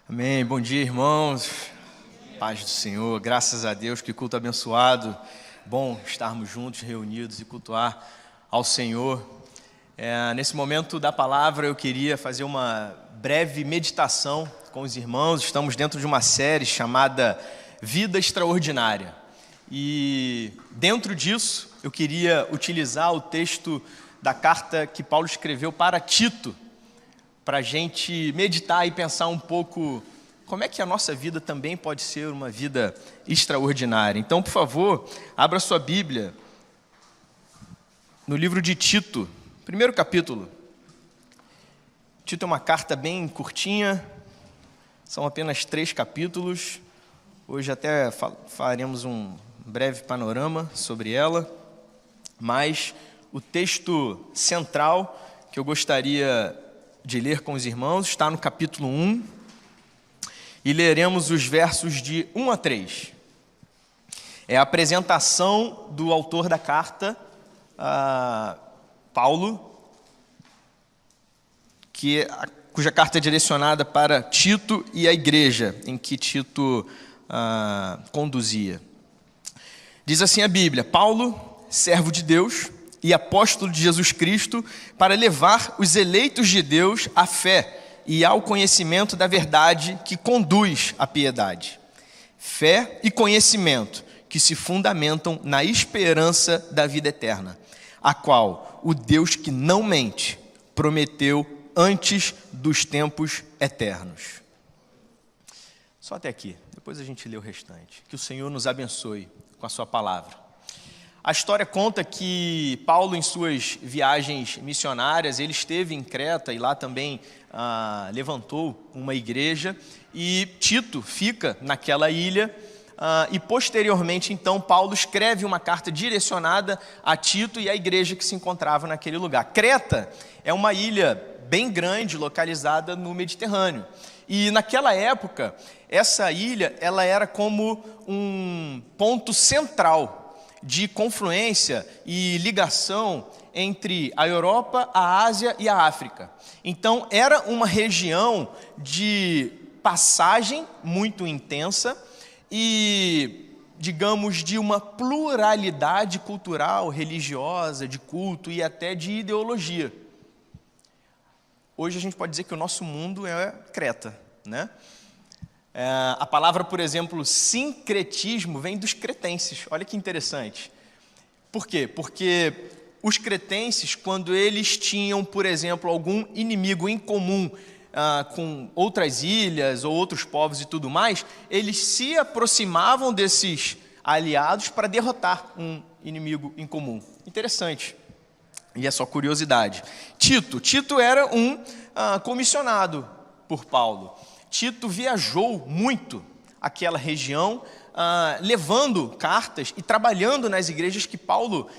Amém. Bom dia, irmãos. Paz do Senhor. Graças a Deus, que culto abençoado. Bom estarmos juntos, reunidos e cultuar ao Senhor. Nesse momento da palavra, eu queria fazer uma breve meditação com os irmãos. Estamos dentro de uma série chamada Vida Extraordinária. E dentro disso, eu queria utilizar o texto da carta que Paulo escreveu para Tito, para a gente meditar e pensar um pouco como é que a nossa vida também pode ser uma vida extraordinária. Então, por favor, abra sua Bíblia no livro de Tito, primeiro capítulo. Tito é uma carta bem curtinha, são apenas 3 capítulos. Hoje até faremos um breve panorama sobre ela, mas o texto central que eu gostaria de ler com os irmãos está no capítulo 1 e leremos os versos de 1 a 3. É a apresentação do autor da carta, Paulo, cuja carta é direcionada para Tito e a igreja em que Tito conduzia. Diz assim a Bíblia: Paulo, servo de Deus e apóstolo de Jesus Cristo, para levar os eleitos de Deus à fé e ao conhecimento da verdade que conduz à piedade. Fé e conhecimento que se fundamentam na esperança da vida eterna, a qual o Deus que não mente prometeu antes dos tempos eternos. Só até aqui, depois a gente lê o restante. Que o Senhor nos abençoe com a sua palavra. A história conta que Paulo, em suas viagens missionárias, ele esteve em Creta e lá também levantou uma igreja, e Tito fica naquela ilha, e posteriormente, então, Paulo escreve uma carta direcionada a Tito e à igreja que se encontrava naquele lugar. Creta é uma ilha bem grande, localizada no Mediterrâneo, e naquela época, essa ilha ela era como um ponto central de confluência e ligação entre a Europa, a Ásia e a África. Então, era uma região de passagem muito intensa e, digamos, de uma pluralidade cultural, religiosa, de culto e até de ideologia. Hoje a gente pode dizer que o nosso mundo é Creta, né? A palavra, por exemplo, sincretismo, vem dos cretenses. Olha que interessante. Por quê? Porque os cretenses, quando eles tinham, por exemplo, algum inimigo em comum com outras ilhas ou outros povos e tudo mais, eles se aproximavam desses aliados para derrotar um inimigo em comum. Interessante. E é só curiosidade. Tito era um comissionado por Paulo. Tito viajou muito aquela região, levando cartas e trabalhando nas igrejas que Paulo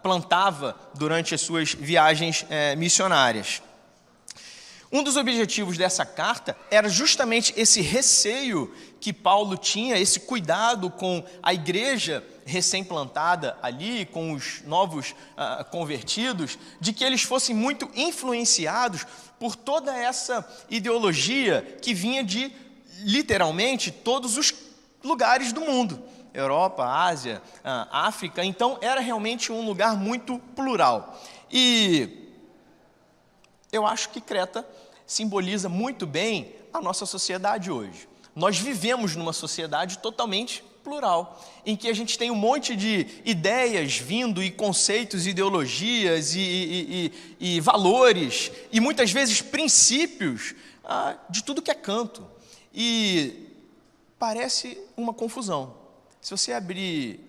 plantava durante as suas viagens missionárias. Um dos objetivos dessa carta era justamente esse receio que Paulo tinha, esse cuidado com a igreja recém-plantada ali, com os novos convertidos, de que eles fossem muito influenciados por toda essa ideologia que vinha de, literalmente, todos os lugares do mundo. Europa, Ásia, África. Então, era realmente um lugar muito plural. E eu acho que Creta simboliza muito bem a nossa sociedade hoje. Nós vivemos numa sociedade totalmente plural, em que a gente tem um monte de ideias vindo, e conceitos, ideologias e valores, e muitas vezes princípios de tudo que é canto. E parece uma confusão. Se você abrir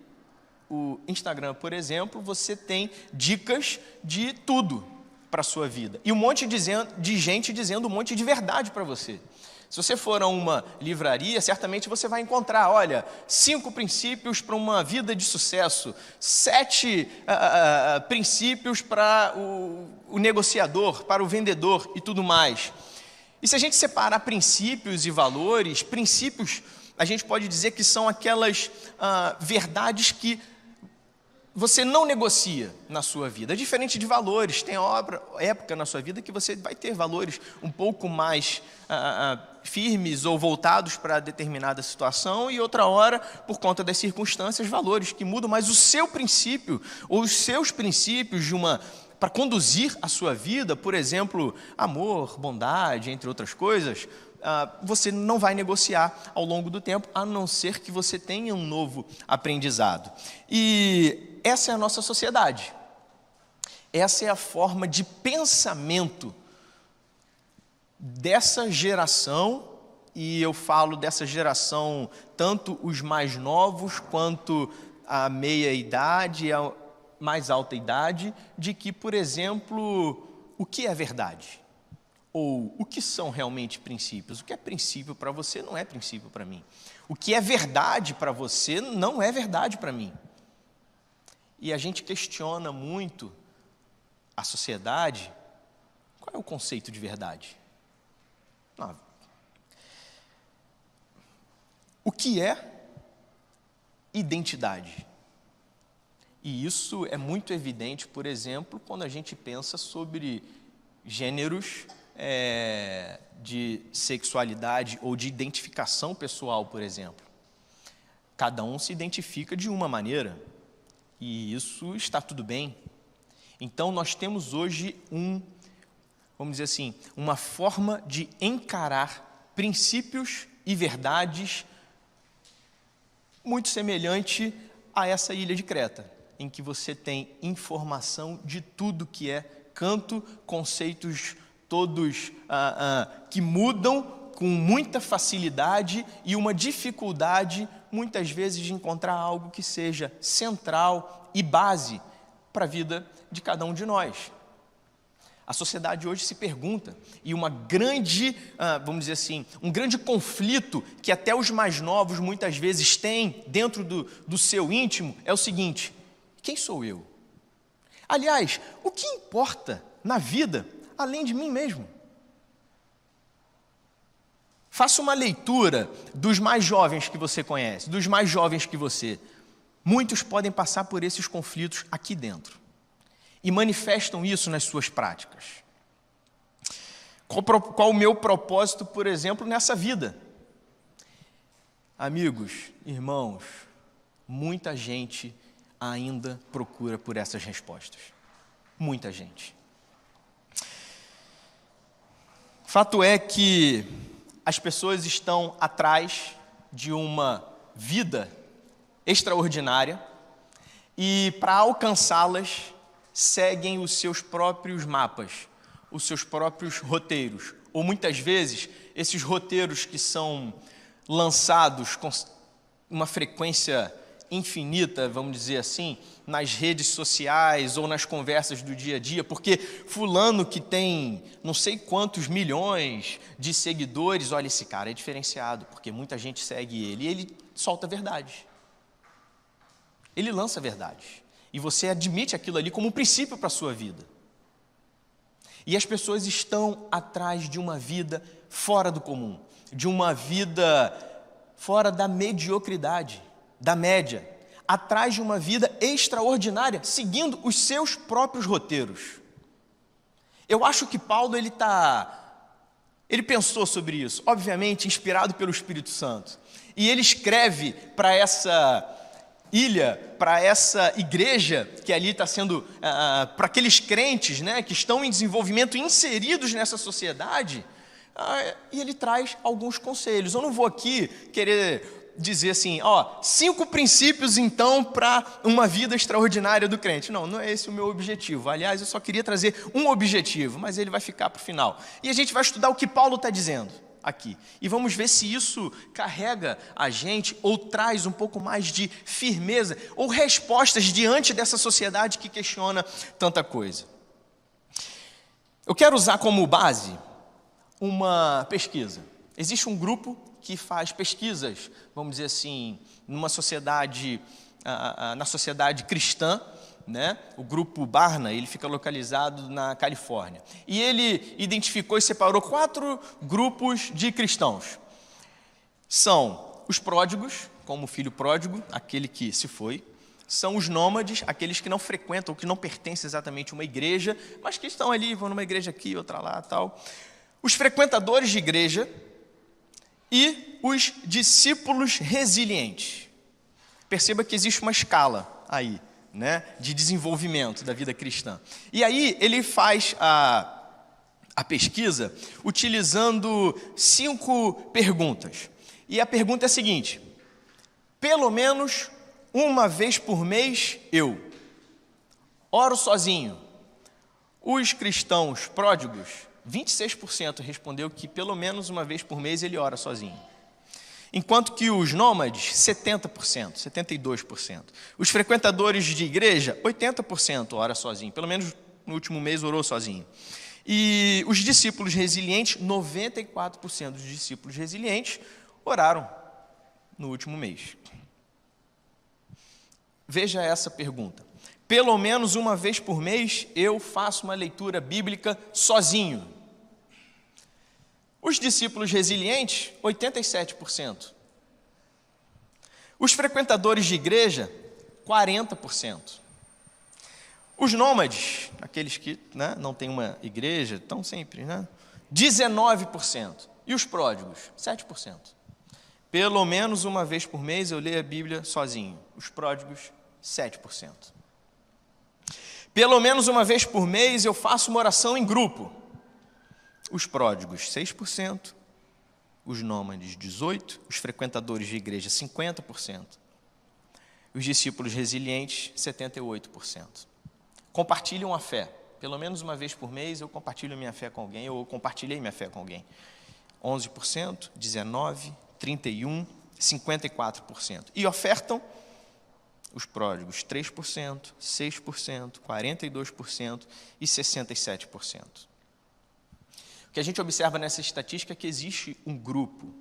o Instagram, por exemplo, você tem dicas de tudo para a sua vida. E um monte de gente dizendo um monte de verdade para você. Se você for a uma livraria, certamente você vai encontrar, 5 princípios para uma vida de sucesso, 7 princípios para o negociador, para o vendedor e tudo mais. E se a gente separar princípios e valores, princípios, a gente pode dizer que são aquelas verdades que você não negocia na sua vida. É diferente de valores. Tem época na sua vida que você vai ter valores um pouco mais firmes ou voltados para determinada situação, e outra hora, por conta das circunstâncias, valores que mudam, mas o seu princípio, ou os seus princípios para conduzir a sua vida, por exemplo, amor, bondade, entre outras coisas, você não vai negociar ao longo do tempo, a não ser que você tenha um novo aprendizado. E essa é a nossa sociedade. Essa é a forma de pensamento dessa geração, e eu falo dessa geração, tanto os mais novos quanto a meia idade e a mais alta idade, de que, por exemplo, o que é verdade? Ou o que são realmente princípios? O que é princípio para você não é princípio para mim. O que é verdade para você não é verdade para mim. E a gente questiona muito a sociedade. Qual é o conceito de verdade? O que é identidade? E isso é muito evidente, por exemplo, quando a gente pensa sobre gêneros de sexualidade ou de identificação pessoal, por exemplo. Cada um se identifica de uma maneira, e isso está tudo bem. Então, nós temos hoje vamos dizer assim, uma forma de encarar princípios e verdades muito semelhante a essa ilha de Creta, em que você tem informação de tudo que é canto, conceitos todos que mudam com muita facilidade e uma dificuldade, muitas vezes, de encontrar algo que seja central e base para a vida de cada um de nós. A sociedade hoje se pergunta, e uma grande, vamos dizer assim, um grande conflito que até os mais novos muitas vezes têm dentro do seu íntimo é o seguinte: quem sou eu? Aliás, o que importa na vida além de mim mesmo? Faça uma leitura dos mais jovens que você conhece, dos mais jovens que você. Muitos podem passar por esses conflitos aqui dentro e manifestam isso nas suas práticas. Qual o meu propósito, por exemplo, nessa vida? Amigos, irmãos, muita gente ainda procura por essas respostas. Muita gente. Fato é que as pessoas estão atrás de uma vida extraordinária e, para alcançá-las, seguem os seus próprios mapas, os seus próprios roteiros. Ou, muitas vezes, esses roteiros que são lançados com uma frequência infinita, vamos dizer assim, nas redes sociais ou nas conversas do dia a dia, porque fulano que tem não sei quantos milhões de seguidores, olha, esse cara é diferenciado, porque muita gente segue ele, e ele solta verdade. Ele lança verdade. E você admite aquilo ali como um princípio para a sua vida. E as pessoas estão atrás de uma vida fora do comum, de uma vida fora da mediocridade, da média, atrás de uma vida extraordinária, seguindo os seus próprios roteiros. Eu acho que Paulo ele pensou sobre isso, obviamente inspirado pelo Espírito Santo. E ele escreve para essa ilha, para essa igreja que ali está sendo, para aqueles crentes, né, que estão em desenvolvimento, inseridos nessa sociedade, e ele traz alguns conselhos. Eu não vou aqui querer dizer assim, 5 princípios então para uma vida extraordinária do crente. Não é esse o meu objetivo. Aliás, eu só queria trazer um objetivo, mas ele vai ficar para o final. E a gente vai estudar o que Paulo está dizendo aqui. E vamos ver se isso carrega a gente ou traz um pouco mais de firmeza ou respostas diante dessa sociedade que questiona tanta coisa. Eu quero usar como base uma pesquisa. Existe um grupo que faz pesquisas, vamos dizer assim, na sociedade cristã, né? O grupo Barna, ele fica localizado na Califórnia. E ele identificou e separou 4 grupos de cristãos. São os pródigos, como o filho pródigo, aquele que se foi. são os nômades, aqueles que não frequentam, que não pertencem exatamente a uma igreja, mas que estão ali, vão numa igreja aqui, outra lá, tal. Os frequentadores de igreja e os discípulos resilientes. Perceba que existe uma escala aí, né, de desenvolvimento da vida cristã. E aí ele faz a pesquisa utilizando 5 perguntas. E a pergunta é a seguinte: pelo menos uma vez por mês eu oro sozinho. Os cristãos pródigos, 26% respondeu que pelo menos uma vez por mês ele ora sozinho. Enquanto que os nômades, 70%, 72%. Os frequentadores de igreja, 80% ora sozinho. Pelo menos no último mês orou sozinho. E os discípulos resilientes, 94% dos discípulos resilientes oraram no último mês. Veja essa pergunta. Pelo menos uma vez por mês eu faço uma leitura bíblica sozinho. Os discípulos resilientes, 87%. Os frequentadores de igreja, 40%. Os nômades, aqueles que, né, não têm uma igreja, estão sempre, 19%. E os pródigos, 7%. Pelo menos uma vez por mês eu leio a Bíblia sozinho. Os pródigos, 7%. Pelo menos uma vez por mês eu faço uma oração em grupo. Os pródigos, 6%, os nômades, 18%, os frequentadores de igreja, 50%, os discípulos resilientes, 78%. Compartilham a fé. Pelo menos uma vez por mês eu compartilho minha fé com alguém, ou compartilhei minha fé com alguém. 11%, 19%, 31%, 54%. E ofertam os pródigos, 3%, 6%, 42% e 67%. O que a gente observa nessa estatística é que existe um grupo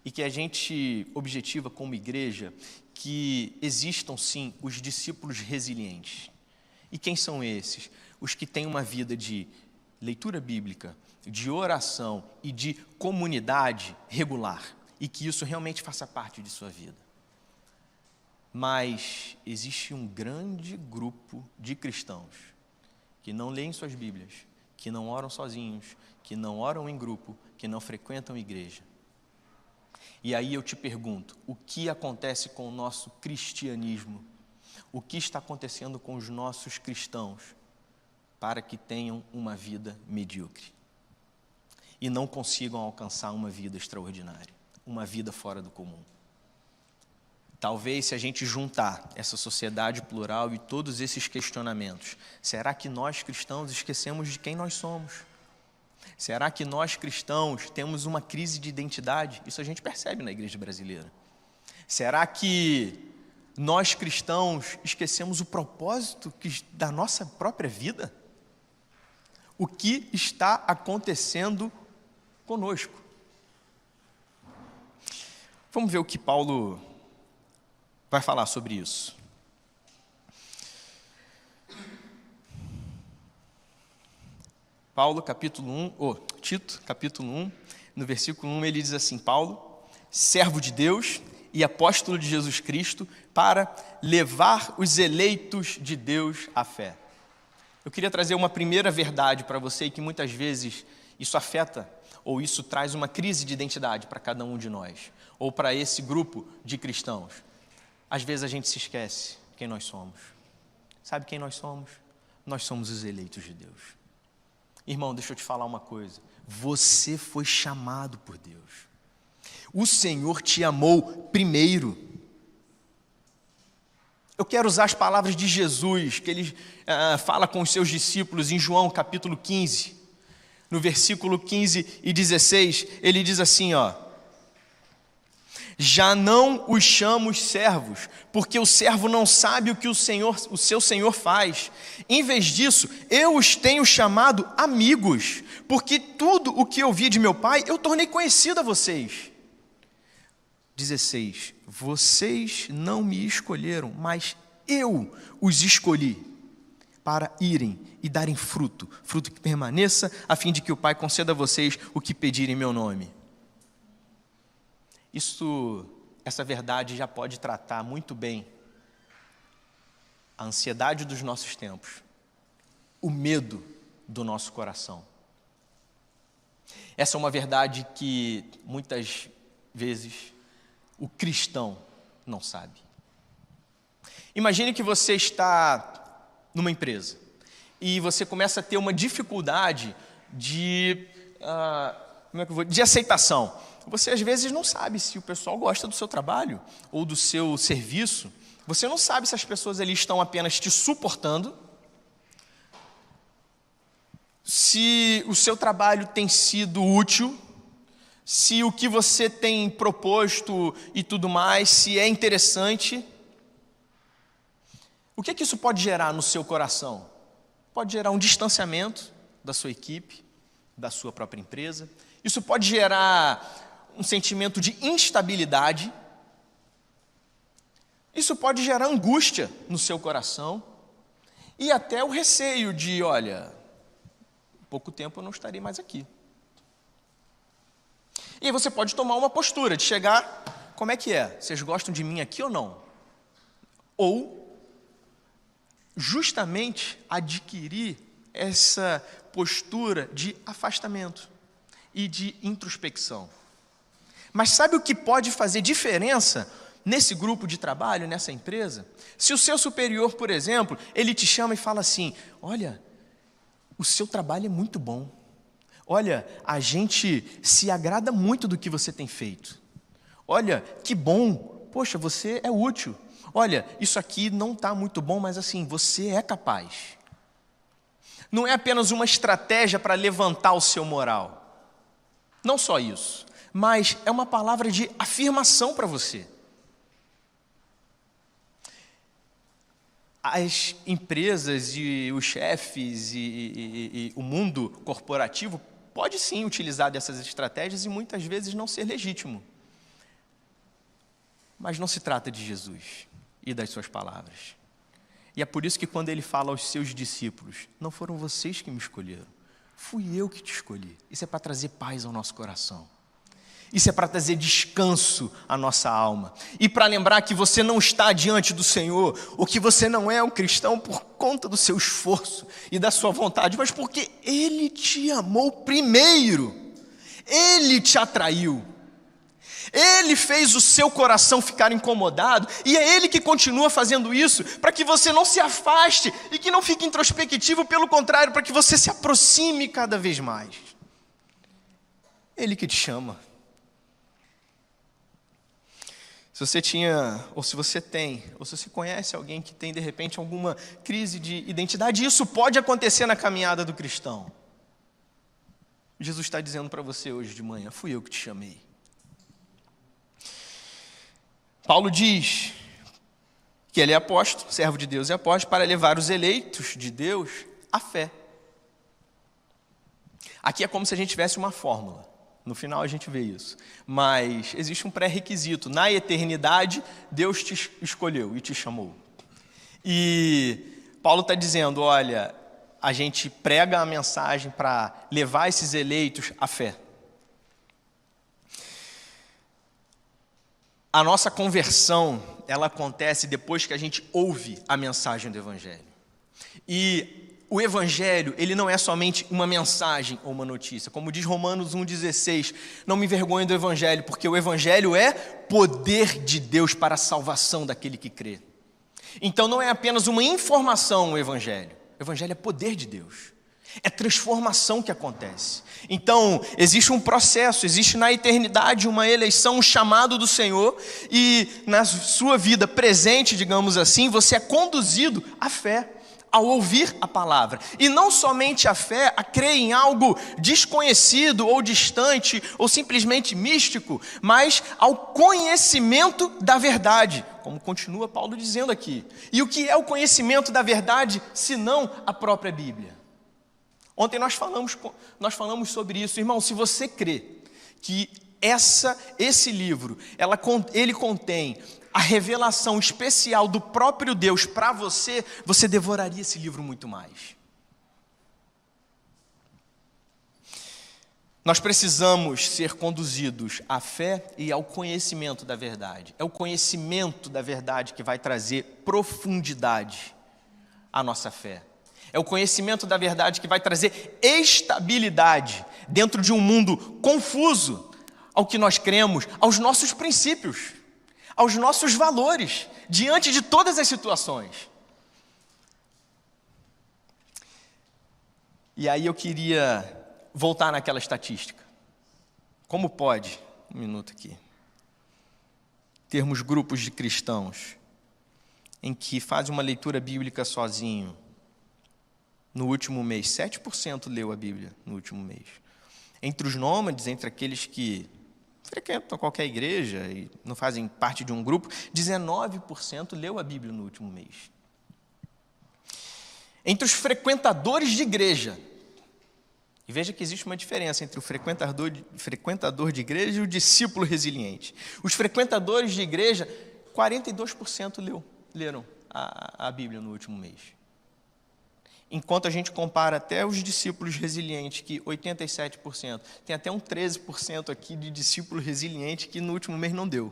e que a gente objetiva como igreja que existam sim os discípulos resilientes. E quem são esses? Os que têm uma vida de leitura bíblica, de oração e de comunidade regular, e que isso realmente faça parte de sua vida. Mas existe um grande grupo de cristãos que não leem suas Bíblias, que não oram sozinhos, que não oram em grupo, que não frequentam igreja. E aí eu te pergunto, o que acontece com o nosso cristianismo? O que está acontecendo com os nossos cristãos para que tenham uma vida medíocre e não consigam alcançar uma vida extraordinária, uma vida fora do comum? Talvez, se a gente juntar essa sociedade plural e todos esses questionamentos, será que nós cristãos esquecemos de quem nós somos? Será que nós cristãos temos uma crise de identidade? Isso a gente percebe na igreja brasileira. Será que nós cristãos esquecemos o propósito da nossa própria vida? O que está acontecendo conosco? Vamos ver o que Paulo vai falar sobre isso. Tito, capítulo 1, no versículo 1, ele diz assim: Paulo, servo de Deus e apóstolo de Jesus Cristo, para levar os eleitos de Deus à fé. Eu queria trazer uma primeira verdade para você, e que muitas vezes isso afeta, ou isso traz uma crise de identidade para cada um de nós, ou para esse grupo de cristãos. Às vezes a gente se esquece quem nós somos. Sabe quem nós somos? Nós somos os eleitos de Deus. Irmão, deixa eu te falar uma coisa. Você foi chamado por Deus. O Senhor te amou primeiro. Eu quero usar as palavras de Jesus, que ele fala com os seus discípulos em João capítulo 15. No versículo 15 e 16, ele diz assim, já não os chamo servos, porque o servo não sabe o que o seu senhor faz. Em vez disso, eu os tenho chamado amigos, porque tudo o que eu vi de meu Pai, eu tornei conhecido a vocês. 16. Vocês não me escolheram, mas eu os escolhi para irem e darem fruto que permaneça, a fim de que o Pai conceda a vocês o que pedirem em meu nome. Essa verdade já pode tratar muito bem a ansiedade dos nossos tempos, o medo do nosso coração. Essa é uma verdade que muitas vezes o cristão não sabe. Imagine que você está numa empresa e você começa a ter uma dificuldade de aceitação. Você às vezes não sabe se o pessoal gosta do seu trabalho ou do seu serviço. Você não sabe se as pessoas ali estão apenas te suportando, se o seu trabalho tem sido útil, se o que você tem proposto e tudo mais, se é interessante. O que é que isso pode gerar no seu coração? Pode gerar um distanciamento da sua equipe, da sua própria empresa. Isso pode gerar um sentimento de instabilidade. Isso pode gerar angústia no seu coração e até o receio de, olha, em pouco tempo eu não estarei mais aqui. E aí você pode tomar uma postura de chegar, como é que é? Vocês gostam de mim aqui ou não? Ou justamente adquirir essa postura de afastamento e de introspecção. Mas sabe o que pode fazer diferença nesse grupo de trabalho, nessa empresa? Se o seu superior, por exemplo, ele te chama e fala assim, olha, o seu trabalho é muito bom. Olha, a gente se agrada muito do que você tem feito. Olha, que bom, poxa, você é útil. Olha, isso aqui não está muito bom, mas assim, você é capaz. Não é apenas uma estratégia para levantar o seu moral. Não só isso, mas é uma palavra de afirmação para você. As empresas e os chefes e o mundo corporativo pode sim utilizar dessas estratégias e muitas vezes não ser legítimo. Mas não se trata de Jesus e das suas palavras. E é por isso que quando ele fala aos seus discípulos, não foram vocês que me escolheram, fui eu que te escolhi. Isso é para trazer paz ao nosso coração. Isso é para trazer descanso à nossa alma. E para lembrar que você não está diante do Senhor, ou que você não é um cristão por conta do seu esforço e da sua vontade, mas porque Ele te amou primeiro. Ele te atraiu. Ele fez o seu coração ficar incomodado e é Ele que continua fazendo isso para que você não se afaste e que não fique introspectivo, pelo contrário, para que você se aproxime cada vez mais. Ele que te chama. Se você tinha, ou se você tem, ou se você conhece alguém que tem de repente alguma crise de identidade, isso pode acontecer na caminhada do cristão. Jesus está dizendo para você hoje de manhã, fui eu que te chamei. Paulo diz que ele é apóstolo, servo de Deus e apóstolo, para levar os eleitos de Deus à fé. Aqui é como se a gente tivesse uma fórmula. No final a gente vê isso. Mas existe um pré-requisito. Na eternidade, Deus te escolheu e te chamou. E Paulo está dizendo, olha, a gente prega a mensagem para levar esses eleitos à fé. A nossa conversão, ela acontece depois que a gente ouve a mensagem do Evangelho. E o Evangelho, ele não é somente uma mensagem ou uma notícia. Como diz Romanos 1,16, não me envergonhe do Evangelho, porque o Evangelho é poder de Deus para a salvação daquele que crê. Então não é apenas uma informação o Evangelho é poder de Deus. É transformação que acontece. Então, existe um processo, existe na eternidade uma eleição, um chamado do Senhor, e na sua vida presente, digamos assim, você é conduzido à fé, ao ouvir a palavra. E não somente a fé, a crer em algo desconhecido ou distante, ou simplesmente místico, mas ao conhecimento da verdade, como continua Paulo dizendo aqui. E o que é o conhecimento da verdade, senão a própria Bíblia? Ontem nós falamos sobre isso. Irmão, se você crê que esse livro, ele contém a revelação especial do próprio Deus para você, você devoraria esse livro muito mais. Nós precisamos ser conduzidos à fé e ao conhecimento da verdade. É o conhecimento da verdade que vai trazer profundidade a nossa fé. É o conhecimento da verdade que vai trazer estabilidade dentro de um mundo confuso ao que nós cremos, aos nossos princípios, aos nossos valores, diante de todas as situações. E aí eu queria voltar naquela estatística. Como pode, um minuto aqui, termos grupos de cristãos em que fazem uma leitura bíblica sozinho? No último mês, 7% leu a Bíblia no último mês. Entre os nômades, entre aqueles que frequentam qualquer igreja e não fazem parte de um grupo, 19% leu a Bíblia no último mês. Entre os frequentadores de igreja, e veja que existe uma diferença entre o frequentador de igreja e o discípulo resiliente. Os frequentadores de igreja, 42% leram a Bíblia no último mês. Enquanto a gente compara até os discípulos resilientes, que 87%, tem até um 13% aqui de discípulo resiliente que no último mês não deu.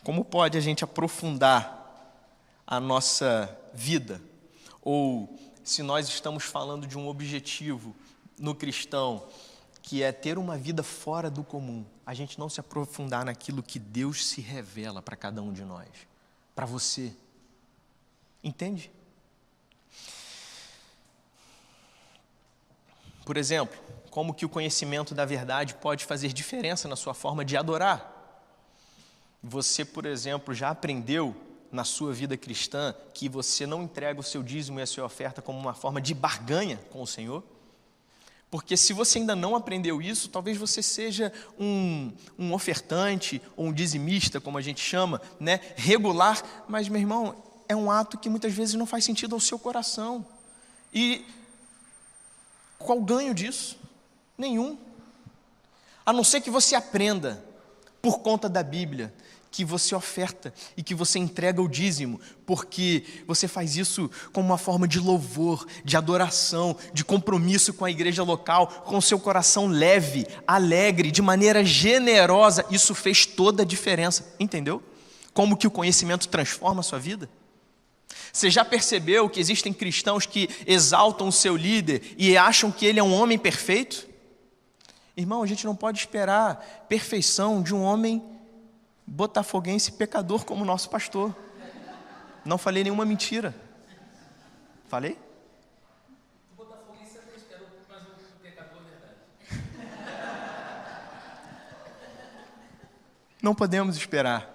Como pode a gente aprofundar a nossa vida? Ou, se nós estamos falando de um objetivo no cristão, que é ter uma vida fora do comum, a gente não se aprofundar naquilo que Deus se revela para cada um de nós, para você. Entende? Por exemplo, como que o conhecimento da verdade pode fazer diferença na sua forma de adorar? Você, por exemplo, já aprendeu na sua vida cristã que você não entrega o seu dízimo e a sua oferta como uma forma de barganha com o Senhor? Porque se você ainda não aprendeu isso, talvez você seja um ofertante ou um dizimista, como a gente chama, né? Regular, mas, meu irmão, é um ato que muitas vezes não faz sentido ao seu coração. E qual o ganho disso? Nenhum. A não ser que você aprenda, por conta da Bíblia, que você oferta e que você entrega o dízimo, porque você faz isso como uma forma de louvor, de adoração, de compromisso com a igreja local, com o seu coração leve, alegre, de maneira generosa. Isso fez toda a diferença, entendeu? Como que o conhecimento transforma a sua vida? Você já percebeu que existem cristãos que exaltam o seu líder e acham que ele é um homem perfeito? Irmão, a gente não pode esperar perfeição de um homem botafoguense pecador como o nosso pastor. Não falei nenhuma mentira. Falei? O botafoguense até esperou, mas o pecador é verdade. Não podemos esperar.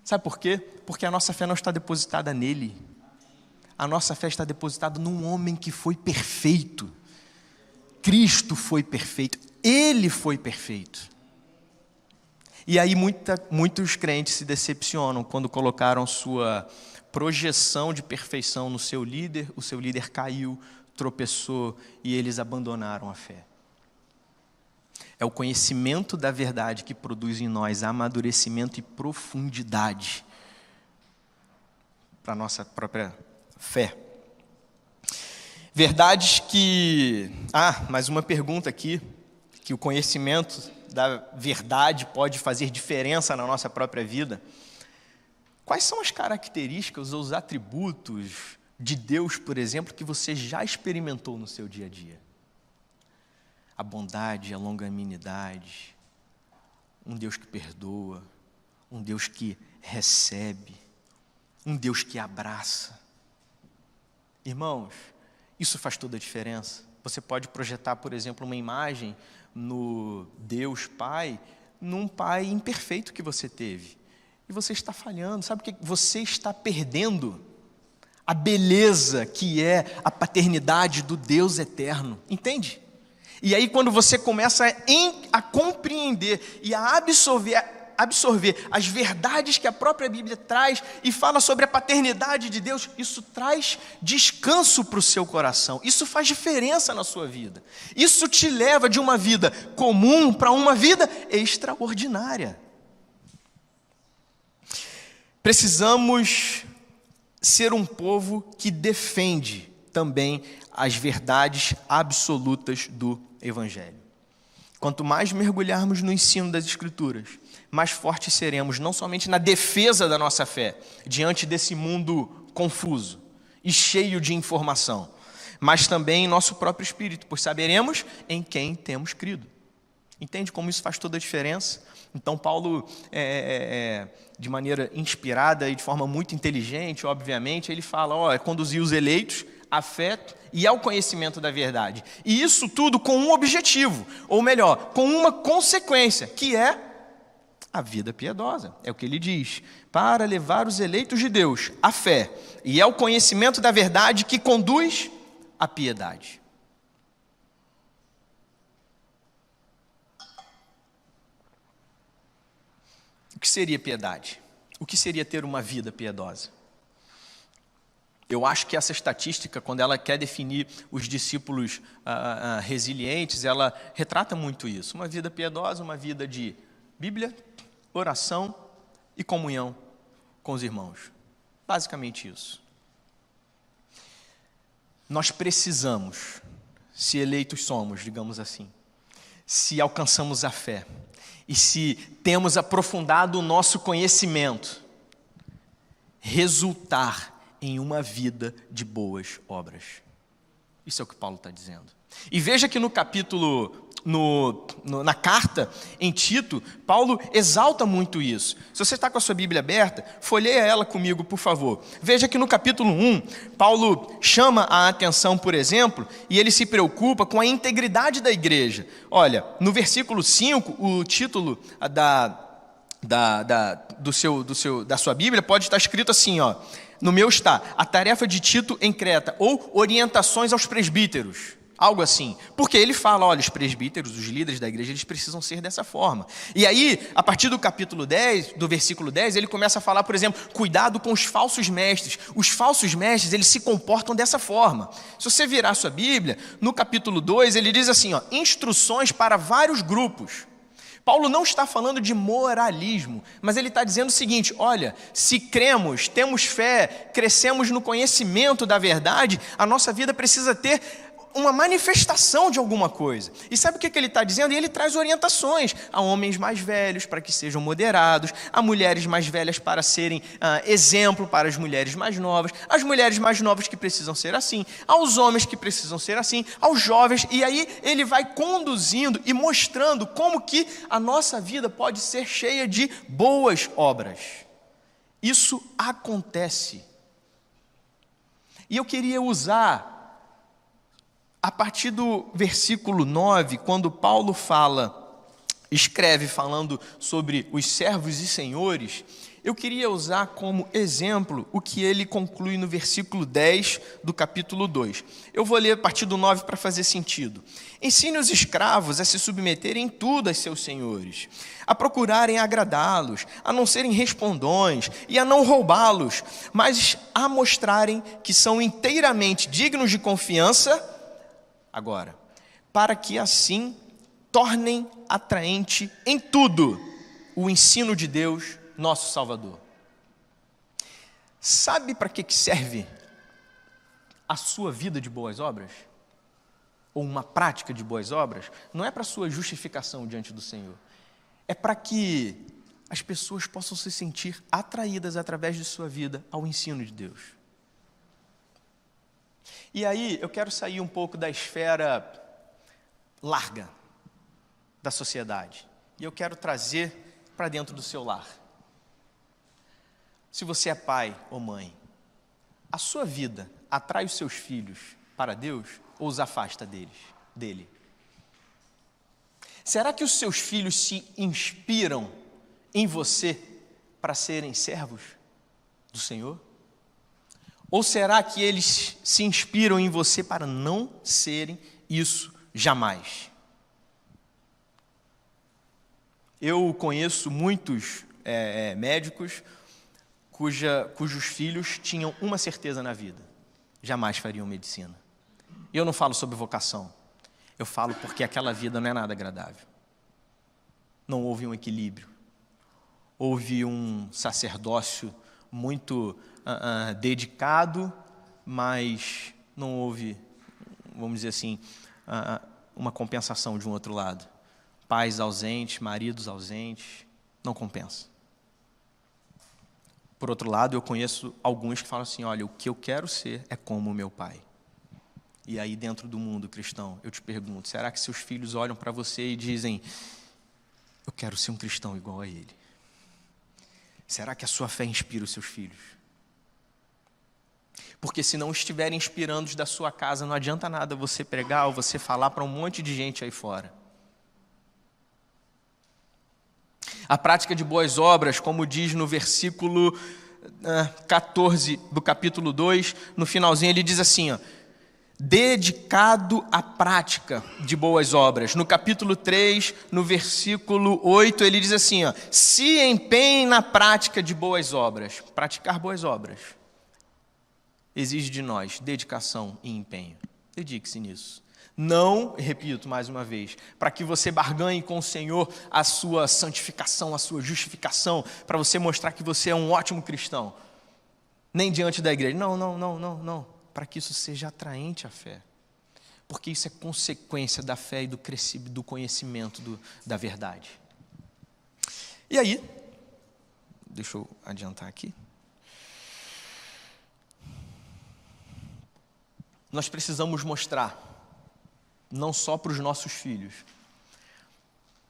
Sabe por quê? Porque a nossa fé não está depositada nele. A nossa fé está depositada num homem que foi perfeito. Cristo foi perfeito. Ele foi perfeito. E aí muitos crentes se decepcionam quando colocaram sua projeção de perfeição no seu líder, o seu líder caiu, tropeçou e eles abandonaram a fé. É o conhecimento da verdade que produz em nós amadurecimento e profundidade para a nossa própria fé. Verdades que... mais uma pergunta aqui, que o conhecimento da verdade pode fazer diferença na nossa própria vida. Quais são as características ou os atributos de Deus, por exemplo, que você já experimentou no seu dia a dia? A bondade, a longanimidade, um Deus que perdoa, um Deus que recebe, um Deus que abraça. Irmãos, isso faz toda a diferença. Você pode projetar, por exemplo, uma imagem no Deus Pai, num pai imperfeito que você teve. E você está falhando, sabe o que? Você está perdendo a beleza que é a paternidade do Deus eterno. Entende? E aí quando você começa a compreender e a absorver as verdades que a própria Bíblia traz e fala sobre a paternidade de Deus, isso traz descanso para o seu coração, isso faz diferença na sua vida, isso te leva de uma vida comum para uma vida extraordinária. Precisamos ser um povo que defende também as verdades absolutas do Evangelho. Quanto mais mergulharmos no ensino das Escrituras, mais fortes seremos, não somente na defesa da nossa fé, diante desse mundo confuso e cheio de informação, mas também em nosso próprio espírito, pois saberemos em quem temos crido. Entende como isso faz toda a diferença? Então Paulo, de maneira inspirada e de forma muito inteligente, obviamente, ele fala, é conduzir os eleitos à fé e ao conhecimento da verdade. E isso tudo com um objetivo, ou melhor, com uma consequência, que é a vida piedosa. É o que ele diz, para levar os eleitos de Deus à fé e ao conhecimento da verdade que conduz à piedade. O que seria piedade? O que seria ter uma vida piedosa? Eu acho que essa estatística, quando ela quer definir os discípulos resilientes, ela retrata muito isso. Uma vida piedosa, uma vida de Bíblia, oração e comunhão com os irmãos. Basicamente isso. Nós precisamos, se eleitos somos, digamos assim, se alcançamos a fé e se temos aprofundado o nosso conhecimento, resultar em uma vida de boas obras. Isso é o que Paulo está dizendo. E veja que no capítulo, na carta em Tito, Paulo exalta muito isso. Se você está com a sua Bíblia aberta, folheia ela comigo, por favor. Veja que no capítulo 1, Paulo chama a atenção, por exemplo, e ele se preocupa com a integridade da igreja. Olha, no versículo 5, o título da sua Bíblia pode estar escrito assim, no meu está, a tarefa de Tito em Creta, ou orientações aos presbíteros, algo assim, porque ele fala, olha, os presbíteros, os líderes da igreja, eles precisam ser dessa forma. E aí, a partir do capítulo 10, do versículo 10, ele começa a falar, por exemplo, cuidado com os falsos mestres. Os falsos mestres, eles se comportam dessa forma. Se você virar a sua Bíblia, no capítulo 2, ele diz assim, instruções para vários grupos. Paulo não está falando de moralismo, mas ele está dizendo o seguinte, olha, se cremos, temos fé, crescemos no conhecimento da verdade, a nossa vida precisa ter uma manifestação de alguma coisa. E sabe o que ele está dizendo? E ele traz orientações a homens mais velhos para que sejam moderados, a mulheres mais velhas para serem exemplo para as mulheres mais novas, as mulheres mais novas que precisam ser assim, aos homens que precisam ser assim, aos jovens, e aí ele vai conduzindo e mostrando como que a nossa vida pode ser cheia de boas obras. Isso acontece. E eu queria usar a partir do versículo 9, quando Paulo escreve falando sobre os servos e senhores, eu queria usar como exemplo o que ele conclui no versículo 10 do capítulo 2. Eu vou ler a partir do 9 para fazer sentido. Ensine os escravos a se submeterem em tudo aos seus senhores, a procurarem agradá-los, a não serem respondões e a não roubá-los, mas a mostrarem que são inteiramente dignos de confiança. Agora, para que assim tornem atraente em tudo o ensino de Deus, nosso Salvador. Sabe para que serve a sua vida de boas obras? Ou uma prática de boas obras? Não é para a sua justificação diante do Senhor. É para que as pessoas possam se sentir atraídas através de sua vida ao ensino de Deus. E aí eu quero sair um pouco da esfera larga da sociedade. E eu quero trazer para dentro do seu lar. Se você é pai ou mãe, a sua vida atrai os seus filhos para Deus ou os afasta dele? Será que os seus filhos se inspiram em você para serem servos do Senhor? Ou será que eles se inspiram em você para não serem isso jamais? Eu conheço muitos médicos cujos filhos tinham uma certeza na vida: jamais fariam medicina. E eu não falo sobre vocação, eu falo porque aquela vida não é nada agradável. Não houve um equilíbrio, houve um sacerdócio muito dedicado, mas não houve, vamos dizer assim, uma compensação de um outro lado. Pais ausentes, maridos ausentes, não compensa. Por outro lado, eu conheço alguns que falam assim, olha, o que eu quero ser é como o meu pai. E aí, dentro do mundo cristão, eu te pergunto, será que seus filhos olham para você e dizem, eu quero ser um cristão igual a ele? Será que a sua fé inspira os seus filhos? Porque se não estiverem inspirando os da sua casa, não adianta nada você pregar ou você falar para um monte de gente aí fora. A prática de boas obras, como diz no versículo 14 do capítulo 2, no finalzinho ele diz assim, ó, dedicado à prática de boas obras. No capítulo 3, no versículo 8, ele diz assim, ó, se empenhe na prática de boas obras. Praticar boas obras exige de nós dedicação e empenho. Dedique-se nisso. Não, repito mais uma vez, para que você barganhe com o Senhor a sua santificação, a sua justificação, para você mostrar que você é um ótimo cristão. Nem diante da igreja. Não. Para que isso seja atraente à fé. Porque isso é consequência da fé e do crescimento, do conhecimento da verdade. E aí, deixa eu adiantar aqui. Nós precisamos mostrar, não só para os nossos filhos,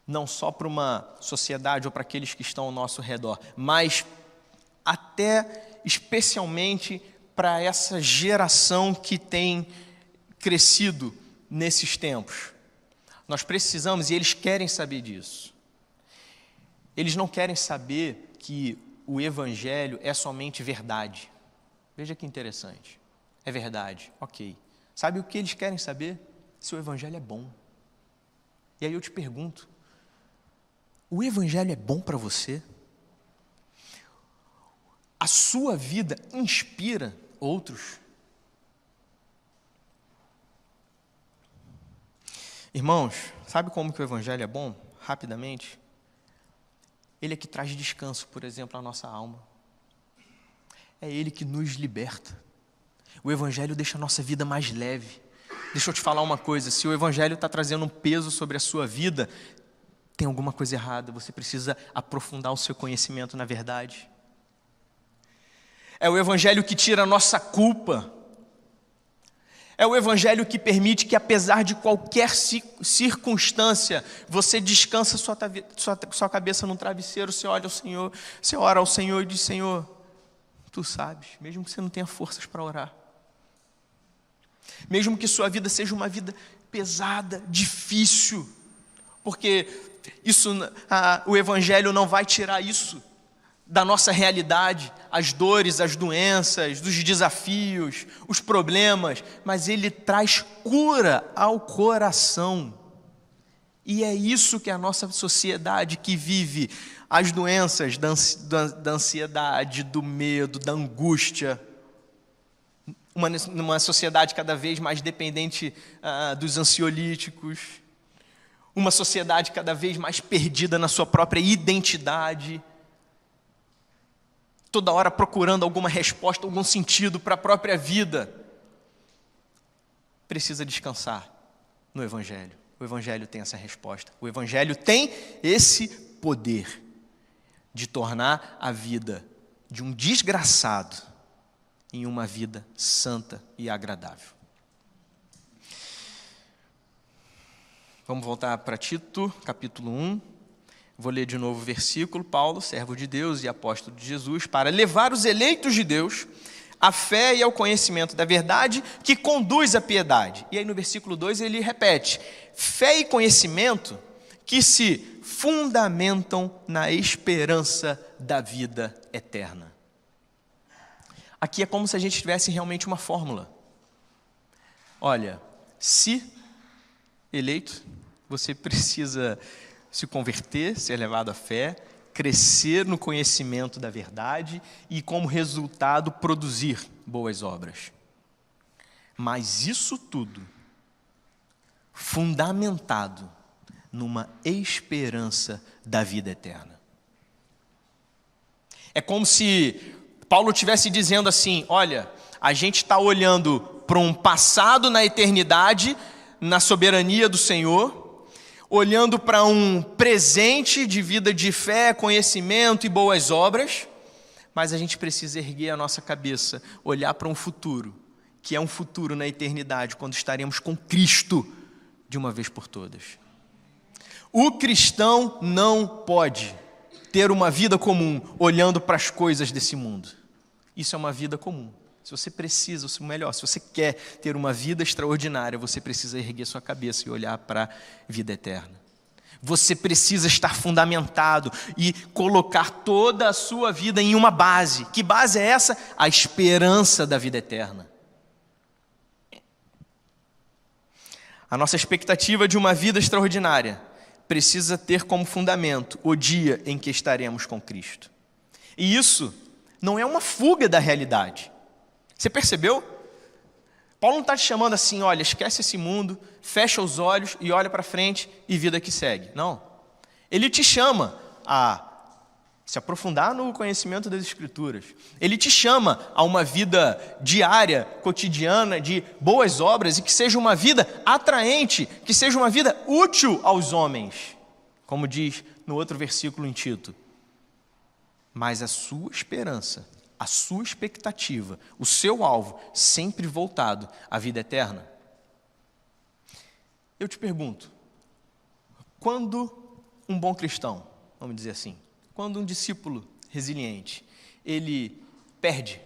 não só para uma sociedade ou para aqueles que estão ao nosso redor, mas até especialmente para essa geração que tem crescido nesses tempos. Nós precisamos, e eles querem saber disso. Eles não querem saber que o Evangelho é somente verdade. Veja que interessante. É verdade, ok. Sabe o que eles querem saber? Se o Evangelho é bom. E aí eu te pergunto, o Evangelho é bom para você? A sua vida inspira outros? Irmãos, sabe como que o Evangelho é bom? Rapidamente. Ele é que traz descanso, por exemplo, à nossa alma. É Ele que nos liberta. O Evangelho deixa a nossa vida mais leve. Deixa eu te falar uma coisa, se o Evangelho está trazendo um peso sobre a sua vida, tem alguma coisa errada, você precisa aprofundar o seu conhecimento na verdade. É o Evangelho que tira a nossa culpa. É o Evangelho que permite que, apesar de qualquer circunstância, você descansa sua cabeça num travesseiro, você olha ao Senhor, você ora ao Senhor e diz, Senhor, Tu sabes, mesmo que você não tenha forças para orar. Mesmo que sua vida seja uma vida pesada, difícil, porque o Evangelho não vai tirar isso da nossa realidade, as dores, as doenças, os desafios, os problemas, mas ele traz cura ao coração. E é isso que a nossa sociedade que vive as doenças da ansiedade, do medo, da angústia, uma sociedade cada vez mais dependente dos ansiolíticos, uma sociedade cada vez mais perdida na sua própria identidade, toda hora procurando alguma resposta, algum sentido para a própria vida, precisa descansar no Evangelho. O Evangelho tem essa resposta. O Evangelho tem esse poder de tornar a vida de um desgraçado em uma vida santa e agradável. Vamos voltar para Tito, capítulo 1. Vou ler de novo o versículo. Paulo, servo de Deus e apóstolo de Jesus, para levar os eleitos de Deus à fé e ao conhecimento da verdade que conduz à piedade. E aí no versículo 2 ele repete, fé e conhecimento que se fundamentam na esperança da vida eterna. Aqui é como se a gente tivesse realmente uma fórmula. Olha, se eleito, você precisa se converter, ser levado à fé, crescer no conhecimento da verdade e, como resultado, produzir boas obras. Mas isso tudo fundamentado numa esperança da vida eterna. É como se Paulo estivesse dizendo assim, olha, a gente está olhando para um passado na eternidade, na soberania do Senhor, olhando para um presente de vida de fé, conhecimento e boas obras, mas a gente precisa erguer a nossa cabeça, olhar para um futuro, que é um futuro na eternidade, quando estaremos com Cristo de uma vez por todas. O cristão não pode ter uma vida comum olhando para as coisas desse mundo. Isso é uma vida comum. Se você precisa, ou melhor, se você quer ter uma vida extraordinária, você precisa erguer sua cabeça e olhar para a vida eterna. Você precisa estar fundamentado e colocar toda a sua vida em uma base. Que base é essa? A esperança da vida eterna. A nossa expectativa de uma vida extraordinária precisa ter como fundamento o dia em que estaremos com Cristo. E isso não é uma fuga da realidade. Você percebeu? Paulo não está te chamando assim, olha, esquece esse mundo, fecha os olhos e olha para frente e vida que segue. Não. Ele te chama a se aprofundar no conhecimento das Escrituras. Ele te chama a uma vida diária, cotidiana, de boas obras e que seja uma vida atraente, que seja uma vida útil aos homens, como diz no outro versículo em Tito. Mas a sua esperança, a sua expectativa, o seu alvo, sempre voltado à vida eterna. Eu te pergunto, quando um bom cristão, vamos dizer assim, quando um discípulo resiliente, ele perde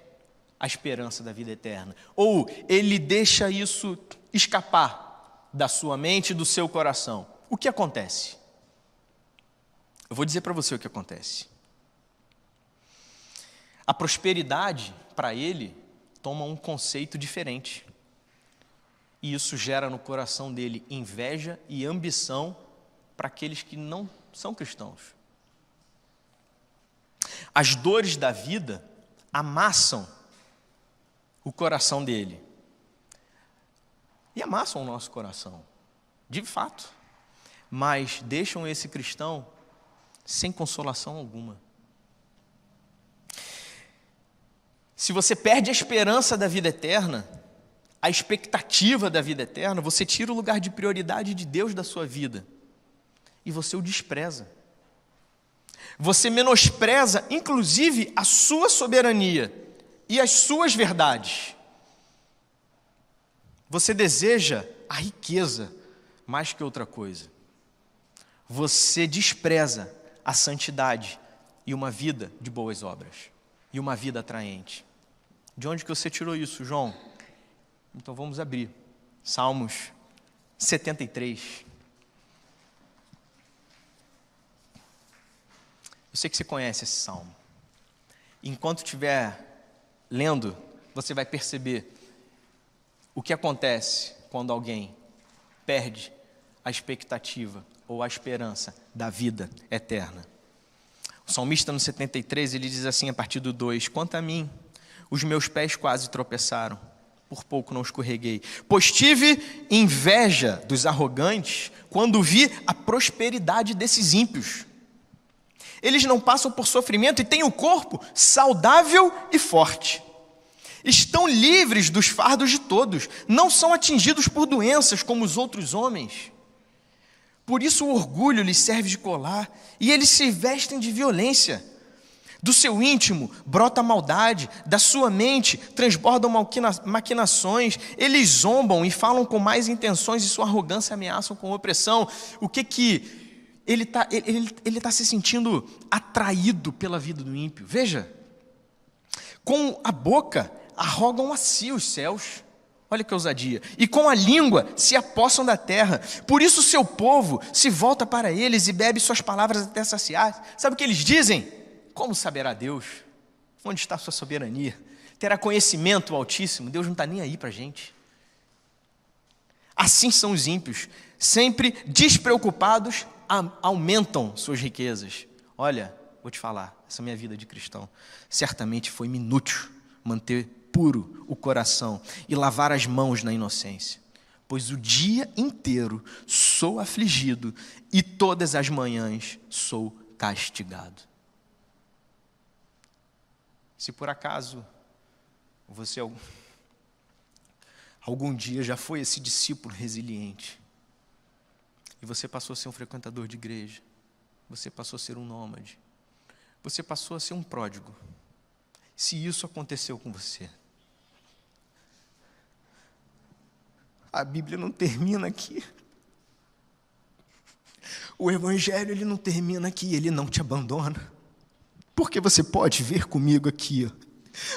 a esperança da vida eterna, ou ele deixa isso escapar da sua mente e do seu coração, o que acontece? Eu vou dizer para você o que acontece. A prosperidade, para ele, toma um conceito diferente. E isso gera no coração dele inveja e ambição para aqueles que não são cristãos. As dores da vida amassam o coração dele. E amassam o nosso coração, de fato. Mas deixam esse cristão sem consolação alguma. Se você perde a esperança da vida eterna, a expectativa da vida eterna, você tira o lugar de prioridade de Deus da sua vida e você o despreza. Você menospreza, inclusive, a sua soberania e as suas verdades. Você deseja a riqueza mais que outra coisa. Você despreza a santidade e uma vida de boas obras e uma vida atraente. De onde que você tirou isso, João? Então vamos abrir. Salmos 73. Eu sei que você conhece esse salmo. Enquanto estiver lendo, você vai perceber o que acontece quando alguém perde a expectativa ou a esperança da vida eterna. O salmista no 73, ele diz assim a partir do 2, quanto a mim, os meus pés quase tropeçaram, por pouco não escorreguei, pois tive inveja dos arrogantes quando vi a prosperidade desses ímpios. Eles não passam por sofrimento e têm o corpo saudável e forte. Estão livres dos fardos de todos, não são atingidos por doenças como os outros homens. Por isso o orgulho lhes serve de colar e eles se vestem de violência. Do seu íntimo brota a maldade, da sua mente transbordam maquinações, eles zombam e falam com más intenções e sua arrogância ameaçam com opressão. O que ele está se sentindo atraído pela vida do ímpio? Veja, com a boca arrogam a si os céus. Olha que ousadia. E com a língua se apossam da terra. Por isso o seu povo se volta para eles e bebe suas palavras até saciar. Sabe o que eles dizem? Como saberá Deus? Onde está a sua soberania? Terá conhecimento Altíssimo? Deus não está nem aí para a gente. Assim são os ímpios. Sempre despreocupados, aumentam suas riquezas. Olha, vou te falar, essa minha vida de cristão certamente foi inútil manter puro o coração e lavar as mãos na inocência, pois o dia inteiro sou afligido e todas as manhãs sou castigado. Se por acaso você algum dia já foi esse discípulo resiliente e você passou a ser um frequentador de igreja, você passou a ser um nômade, você passou a ser um pródigo, se isso aconteceu com você. A Bíblia não termina aqui. O Evangelho, ele não termina aqui, ele não te abandona. Porque você pode ver comigo aqui, ó,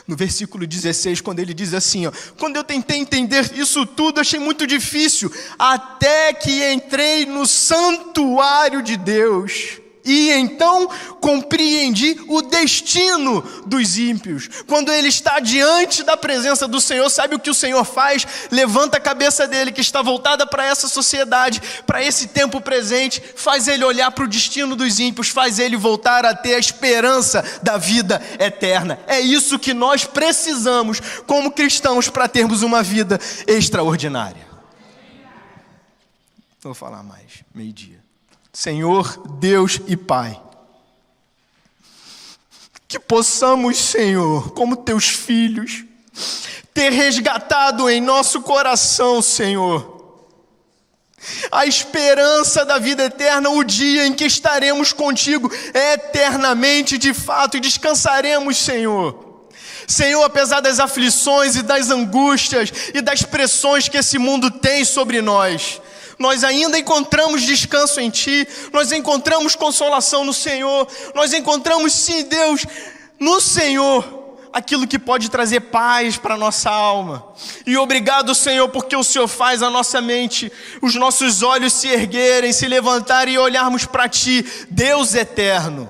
no versículo 16, quando ele diz assim, ó, quando eu tentei entender isso tudo, achei muito difícil, até que entrei no santuário de Deus. E então compreendi o destino dos ímpios. Quando ele está diante da presença do Senhor, sabe o que o Senhor faz? Levanta a cabeça dele, que está voltada para essa sociedade, para esse tempo presente, faz ele olhar para o destino dos ímpios, faz ele voltar a ter a esperança da vida eterna. É isso que nós precisamos como cristãos para termos uma vida extraordinária. Vou falar mais, meio-dia. Senhor, Deus e Pai, que possamos, Senhor, como teus filhos, ter resgatado em nosso coração, Senhor, a esperança da vida eterna, o dia em que estaremos contigo eternamente, de fato, e descansaremos, Senhor. Senhor, apesar das aflições e das angústias e das pressões que esse mundo tem sobre nós ainda encontramos descanso em Ti, nós encontramos consolação no Senhor, nós encontramos, sim, Deus, no Senhor, aquilo que pode trazer paz para a nossa alma. E obrigado, Senhor, porque o Senhor faz a nossa mente, os nossos olhos se erguerem, se levantarem e olharmos para Ti, Deus eterno.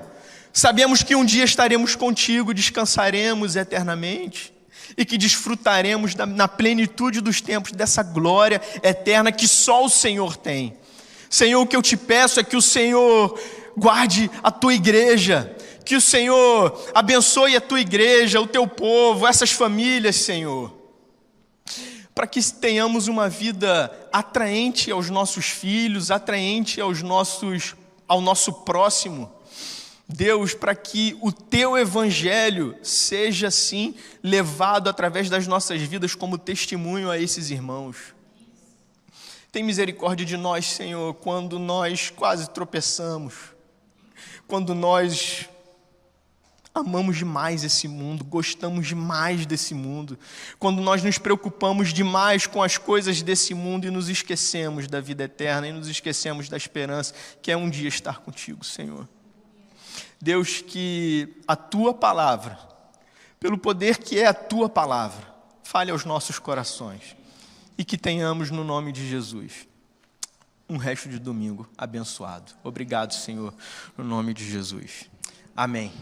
Sabemos que um dia estaremos contigo, descansaremos eternamente. E que desfrutaremos na plenitude dos tempos dessa glória eterna que só o Senhor tem. Senhor, o que eu te peço é que o Senhor guarde a tua igreja, que o Senhor abençoe a tua igreja, o teu povo, essas famílias, Senhor, para que tenhamos uma vida atraente aos nossos filhos, atraente ao nosso próximo. Deus, para que o Teu Evangelho seja, sim, levado através das nossas vidas como testemunho a esses irmãos. Tem misericórdia de nós, Senhor, quando nós quase tropeçamos, quando nós amamos demais esse mundo, gostamos demais desse mundo, quando nós nos preocupamos demais com as coisas desse mundo e nos esquecemos da vida eterna e nos esquecemos da esperança, que é um dia estar contigo, Senhor. Deus, que a Tua palavra, pelo poder que é a Tua palavra, fale aos nossos corações e que tenhamos, no nome de Jesus, um resto de domingo abençoado. Obrigado, Senhor, no nome de Jesus. Amém.